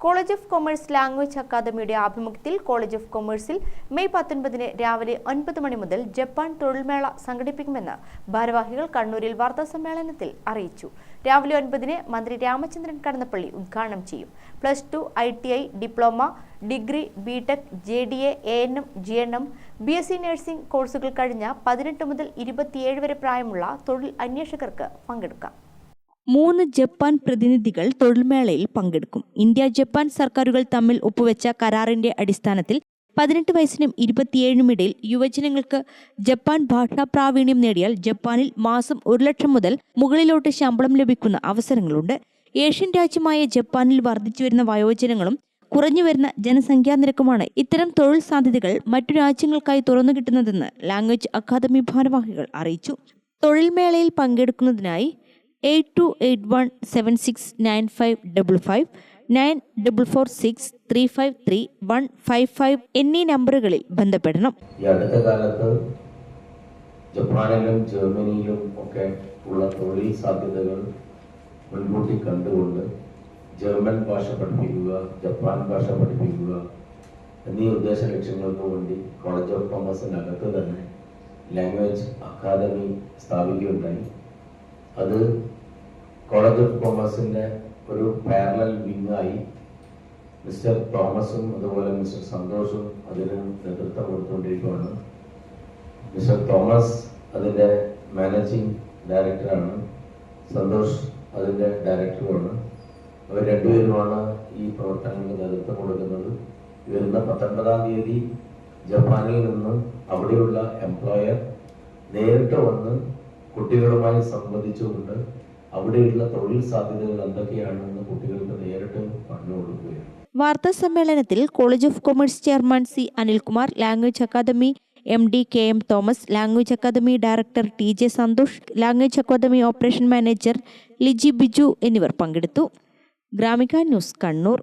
College of commerce language അക്കാദമിയുടെ ആഭിമുഖ്യത്തിൽ college of കൊമേഴ്സിൽ May 19 രാവിലെ 9 മണി മുതൽ ജപ്പാൻ തൊഴിൽമേള സംഘടിപ്പിക്കുമെന്ന് ഭാരവാഹികൾ കണ്ണൂരിൽ വാർത്താസമ്മേളനത്തിൽ അറിയിച്ചു. രാവിലെ 9 മന്ത്രി രാമചന്ദ്രൻ കടന്നപ്പള്ളി ഉദ്ഘാടനം ചെയ്യും. +2, ITI, diploma, degree, BTech, JDA, ANM, GNM, BSc nursing കോഴ്സുകൾ കഴിഞ്ഞ 18 മുതൽ 27 വരെ പ്രായമുള്ള തൊഴിൽ അന്വേഷകർക്ക് പങ്കെടുക്കാം. 3 ജപ്പാൻ പ്രതിനിധികൾ തൊഴിൽമേളയിൽ പങ്കെടുക്കും. ഇന്ത്യ ജപ്പാൻ സർക്കാരുകൾ തമ്മിൽ ഒപ്പുവെച്ച കരാറിന്റെ അടിസ്ഥാനത്തിൽ 18 വയസ്സിനും 27 ഇടയിൽ യുവജനങ്ങൾക്ക് ജപ്പാൻ ഭാഷാ പ്രാവീണ്യം നേടിയാൽ ജപ്പാനിൽ മാസം 1 ലക്ഷം മുതൽ മുകളിലോട്ട് ശമ്പളം ലഭിക്കുന്ന അവസരങ്ങളുണ്ട്. ഏഷ്യൻ രാജ്യമായ ജപ്പാനിൽ വർദ്ധിച്ചുവരുന്ന വയോജനങ്ങളും കുറഞ്ഞുവരുന്ന ജനസംഖ്യാ നിരക്കുമാണ് ഇത്തരം തൊഴിൽ സാധ്യതകൾ മറ്റു രാജ്യങ്ങൾക്കായി തുറന്നു കിട്ടുന്നതെന്ന് ലാംഗ്വേജ് അക്കാദമി ഭാരവാഹികൾ അറിയിച്ചു. തൊഴിൽമേളയിൽ പങ്കെടുക്കുന്നതിനായി 8281769555 9446353155 എന്നീ നമ്പറുകളിൽ ബന്ധപ്പെടണം. ഈ അടുത്ത കാലത്ത് ജപ്പാനിലും ജർമ്മനിയിലും ഒക്കെ ഉള്ള തൊഴിൽ സാധ്യതകൾ മുൻകൂട്ടി കണ്ടുകൊണ്ട് ജർമ്മൻ ഭാഷ പഠിപ്പിക്കുക, ജപ്പാൻ ഭാഷ പഠിപ്പിക്കുക എന്നീ ഉദ്ദേശ ലക്ഷ്യങ്ങൾക്ക് വേണ്ടി കോളേജ് ഓഫ് കൊമേഴ്സിനകത്ത് തന്നെ ലാംഗ്വേജ് അക്കാദമി സ്ഥാപിക്കുകയുണ്ടായി. അത് കോളേജ് ഓഫ് കൊമേഴ്സിൻ്റെ ഒരു പാരലൽ വിങ്ങായി മിസ്റ്റർ തോമസും അതുപോലെ മിസ്റ്റർ സന്തോഷും അതിന് നേതൃത്വം കൊടുത്തുകൊണ്ടിരിക്കുകയാണ്. മിസ്റ്റർ തോമസ് അതിൻ്റെ മാനേജിംഗ് ഡയറക്ടറാണ്, സന്തോഷ് അതിൻ്റെ ഡയറക്ടറുമാണ്. അവർ രണ്ടുപേരുമാണ് ഈ പ്രവർത്തനങ്ങൾക്ക് നേതൃത്വം കൊടുക്കുന്നത്. വരുന്ന 19-ാം തീയതി ജപ്പാനിൽ നിന്ന് അവിടെയുള്ള എംപ്ലോയർ നേരിട്ട് വന്ന് കുട്ടികളുമായി സംവദിച്ചുകൊണ്ട് അവിടെയുള്ള തൊഴിൽ സാധ്യതകൾ എന്തൊക്കെയാണെന്ന് കുട്ടികൾക്ക് നേരിട്ട് പറഞ്ഞു കൊടുക്കുകയാണ്. വാർത്താ സമ്മേളനത്തിൽ college of commerce chairman C. Anilkumar, language academy MD KM Thomas, language academy director TJ Santhosh, language academy operation manager Liji Biju എന്നിവർ പങ്കെടുത്തു. ഗ്രാമിക ന്യൂസ്, കണ്ണൂർ.